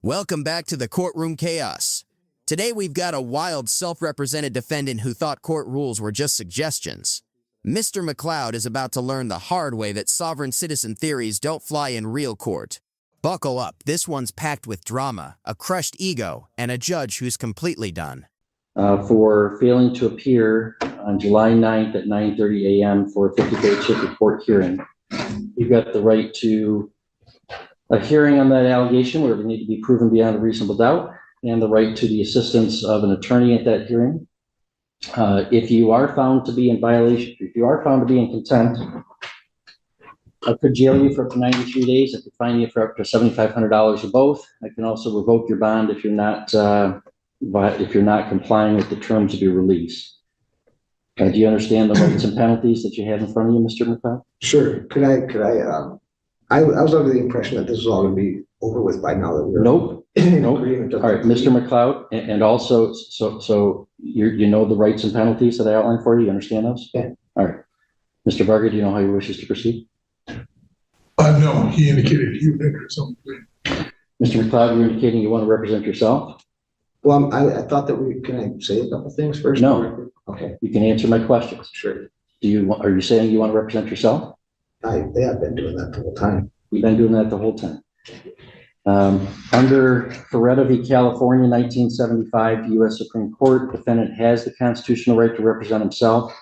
Welcome back to the courtroom chaos. Today we've got a wild self-represented defendant who thought court rules were just suggestions. Mr. McLoud is about to learn the hard way that sovereign citizen theories don't fly in real court. Buckle up, this one's packed with drama, a crushed ego, and a judge who's completely done. For failing to appear on July 9th at 9:30 a.m. for a 50-day circuit court hearing. You've got the right to a hearing on that allegation where it would need to be proven beyond a reasonable doubt, and the right to the assistance of an attorney at that hearing. If you are found to be in violation, if you are found to be in contempt, I could jail you for up to 93 days. I could fine you for up to $7,500 or both. I can also revoke your bond if you're not complying with the terms of your release. Do you understand the rights and penalties that you have in front of you, Mr. McLeod? Sure. I was under the impression that this was all going to be over with by now that we're Nope. agreement. All right, Mr. McLeod, and also, so you know the rights and penalties that I outlined for you. You understand those? Yeah. All right, Mr. Varga, do you know how he wishes to proceed? No, he indicated he would enter his own plea. Mr. McLeod, you're indicating you want to represent yourself? Well, I thought that can I say a couple things first? No. Okay. You can answer my questions. Sure. Are you saying you want to represent yourself? They have been doing that the whole time. You've been doing that the whole time. Under Ferretta v. California, 1975, U.S. Supreme Court, defendant has the constitutional right to represent himself.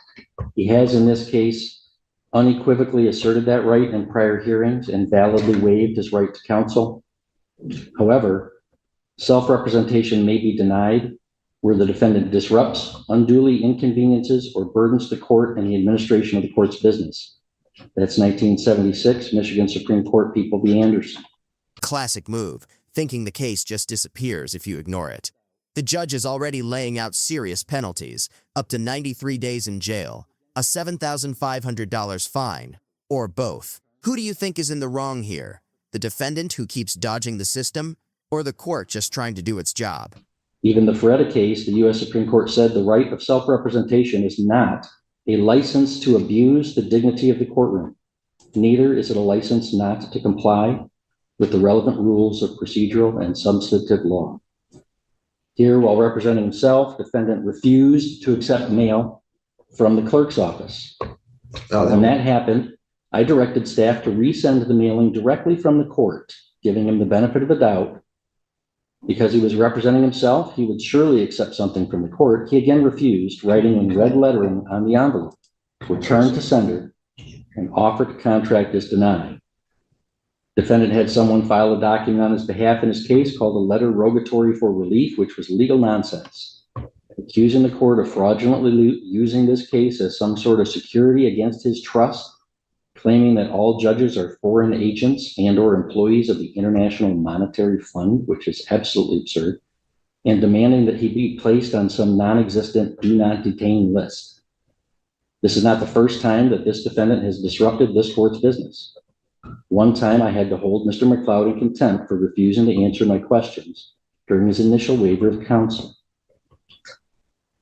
He has, in this case, unequivocally asserted that right in prior hearings and validly waived his right to counsel. However, self-representation may be denied where the defendant disrupts, unduly inconveniences, or burdens the court and the administration of the court's business. That's 1976, Michigan Supreme Court, People v. Anderson. Classic move, thinking the case just disappears if you ignore it. The judge is already laying out serious penalties, up to 93 days in jail, a $7,500 fine, or both. Who do you think is in the wrong here? The defendant who keeps dodging the system, or the court just trying to do its job? Even the Ferretta case, the U.S. Supreme Court said the right of self-representation is not a license to abuse the dignity of the courtroom. Neither is it a license not to comply with the relevant rules of procedural and substantive law. Here, while representing himself, defendant refused to accept mail from the clerk's office. When that happened, I directed staff to resend the mailing directly from the court, giving him the benefit of the doubt. Because he was representing himself, he would surely accept something from the court. He again refused, writing in red lettering on the envelope, return to sender, and offer to contract is denied. Defendant had someone file a document on his behalf in his case called a letter rogatory for relief, which was legal nonsense, accusing the court of fraudulently using this case as some sort of security against his trust, claiming that all judges are foreign agents and or employees of the International Monetary Fund, which is absolutely absurd, and demanding that he be placed on some non-existent do not detain list. This is not the first time that this defendant has disrupted this court's business. One time I had to hold Mr. McLeod in contempt for refusing to answer my questions during his initial waiver of counsel.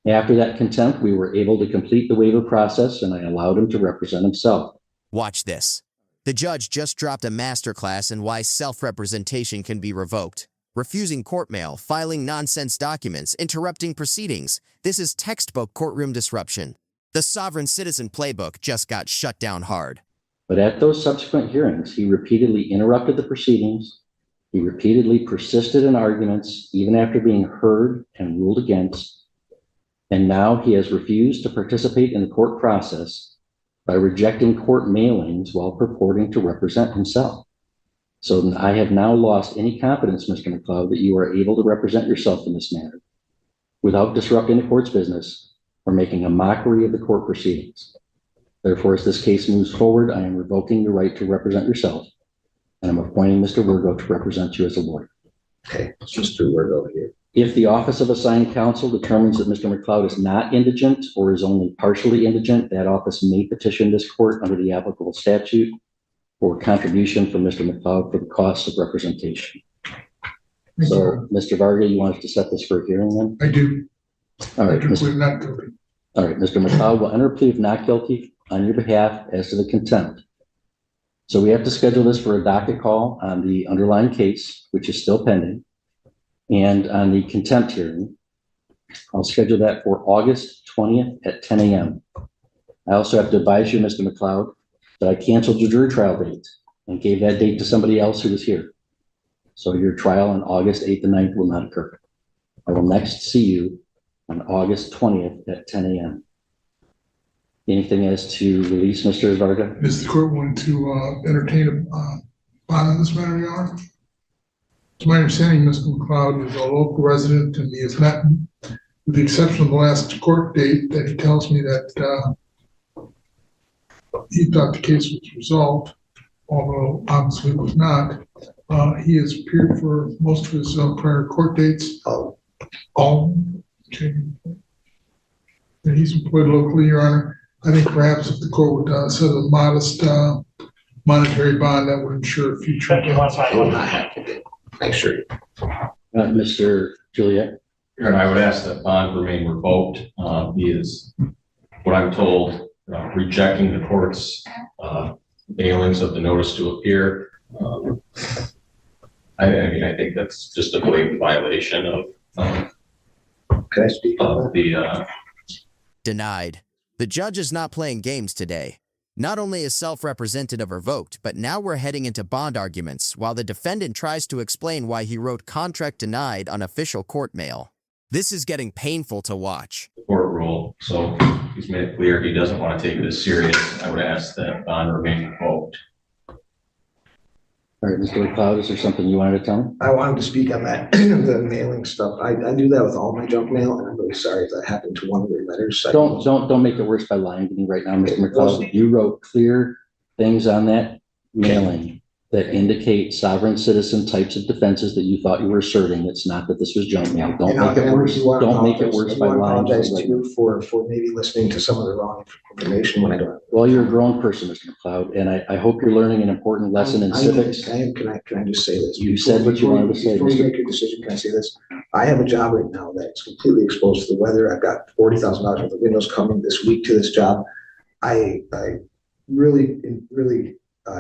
After that contempt, we were able to complete the waiver process and I allowed him to represent himself. Watch this. The judge just dropped a masterclass in why self-representation can be revoked. Refusing court mail, filing nonsense documents, interrupting proceedings. This is textbook courtroom disruption. The sovereign citizen playbook just got shut down hard. But at those subsequent hearings, he repeatedly interrupted the proceedings. He repeatedly persisted in arguments, even after being heard and ruled against. And now he has refused to participate in the court process by rejecting court mailings while purporting to represent himself. So I have now lost any confidence, Mr. McLeod, that you are able to represent yourself in this matter without disrupting the court's business or making a mockery of the court proceedings. Therefore, as this case moves forward, I am revoking your right to represent yourself, and I'm appointing Mr. Virgo to represent you as a lawyer. Okay, let's just do Virgo here. If the Office of Assigned Counsel determines that Mr. McLeod is not indigent or is only partially indigent, that office may petition this court under the applicable statute for contribution from Mr. McLeod for the costs of representation. So, Mr. Varga, you want us to set this for a hearing then? I do. All right, I do plead not guilty. All right, Mr. McLeod will enter a plea of not guilty on your behalf as to the contempt. So we have to schedule this for a docket call on the underlying case, which is still pending. And on the contempt hearing, I'll schedule that for August 20th at 10 a.m. I also have to advise you, Mr. McLeod, that I canceled your jury trial date and gave that date to somebody else who was here. So your trial on August 8th and 9th will not occur. I will next see you on August 20th at 10 a.m. Anything as to release Mr. Varga? Does the court want to entertain a bond on this matter, Your Honor? It's my understanding Mr. McLeod is a local resident and he has met, with the exception of the last court date, that he tells me that he thought the case was resolved, although obviously it was not. He has appeared for most of his prior court dates. All. Okay. And he's employed locally, Your Honor. I think perhaps if the court would set a modest monetary bond, that would ensure future. Will not happen. Thanks, sure. Mr. Juliet? And I would ask that bond remain revoked. He is, what I'm told, rejecting the court's mailings of the notice to appear. I mean, I think that's just a blatant violation of Can I speak on that? the Denied. The judge is not playing games today. Not only is self-representative revoked, but now we're heading into bond arguments while the defendant tries to explain why he wrote contract denied on official court mail. This is getting painful to watch. court rule. So he's made it clear he doesn't want to take this serious. I would ask that bond remain revoked. All right, Mr. McLeod, is there something you wanted to tell me? I wanted to speak on that, the mailing stuff. I do that with all my junk mail, and I'm really sorry if that happened to one of your letters. Don't make it worse by lying to me right now, Mr. McLeod. You wrote clear things on that mailing that indicate sovereign citizen types of defenses that you thought you were asserting. It's not that this was junk mail. Don't make it worse. Don't make it worse by lying. I apologize to you for maybe listening to some of the wrong information when I don't. Well, you're a grown person, Mr. McLeod, and I hope you're learning an important lesson in civics. Can I just say this? You said what you wanted to say. Before you make your decision, can I say this? I have a job right now that's completely exposed to the weather. I've got $40,000 worth of windows coming this week to this job. I really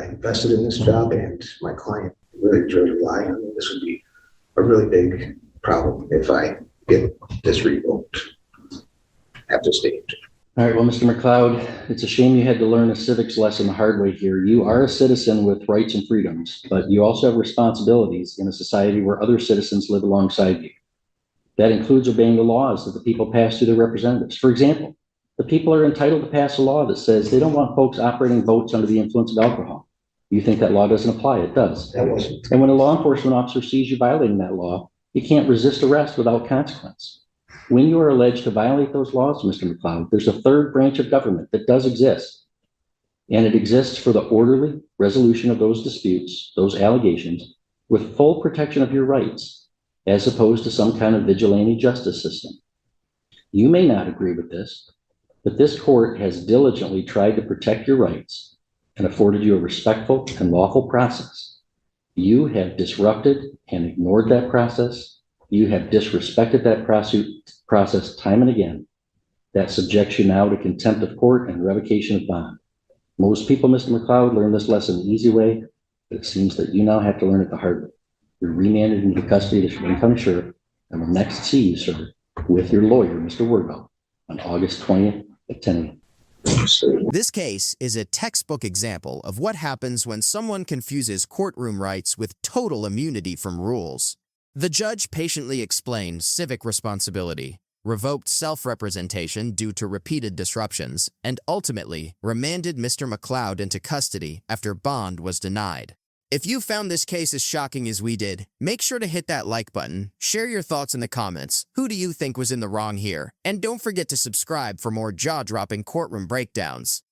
invested in this job, and my client really relying on me. This would be a really big problem if I get this revoked. At this stage. All right, well, Mr. McLeod, it's a shame you had to learn a civics lesson the hard way here. You are a citizen with rights and freedoms, but you also have responsibilities in a society where other citizens live alongside you. That includes obeying the laws that the people pass through their representatives. For example, the people are entitled to pass a law that says they don't want folks operating boats under the influence of alcohol. You think that law doesn't apply? It does. That wasn't. And when a law enforcement officer sees you violating that law, you can't resist arrest without consequence. When you are alleged to violate those laws, Mr. McLeod, there's a third branch of government that does exist. And it exists for the orderly resolution of those disputes, those allegations, with full protection of your rights, as opposed to some kind of vigilante justice system. You may not agree with this, but this court has diligently tried to protect your rights and afforded you a respectful and lawful process. You have disrupted and ignored that process. You have disrespected that process time and again. That subjects you now to contempt of court and revocation of bond. Most people, Mr. McLeod, learn this lesson the easy way, but it seems that you now have to learn it the hard way. You're remanded into custody of the Chagrin County Sheriff, and will next see you, sir, with your lawyer, Mr. Wardwell, on August 20th at 10 a.m. This case is a textbook example of what happens when someone confuses courtroom rights with total immunity from rules. The judge patiently explained civic responsibility, revoked self-representation due to repeated disruptions, and ultimately remanded Mr. McLeod into custody after bond was denied. If you found this case as shocking as we did, make sure to hit that like button, share your thoughts in the comments. Who do you think was in the wrong here? And don't forget to subscribe for more jaw-dropping courtroom breakdowns.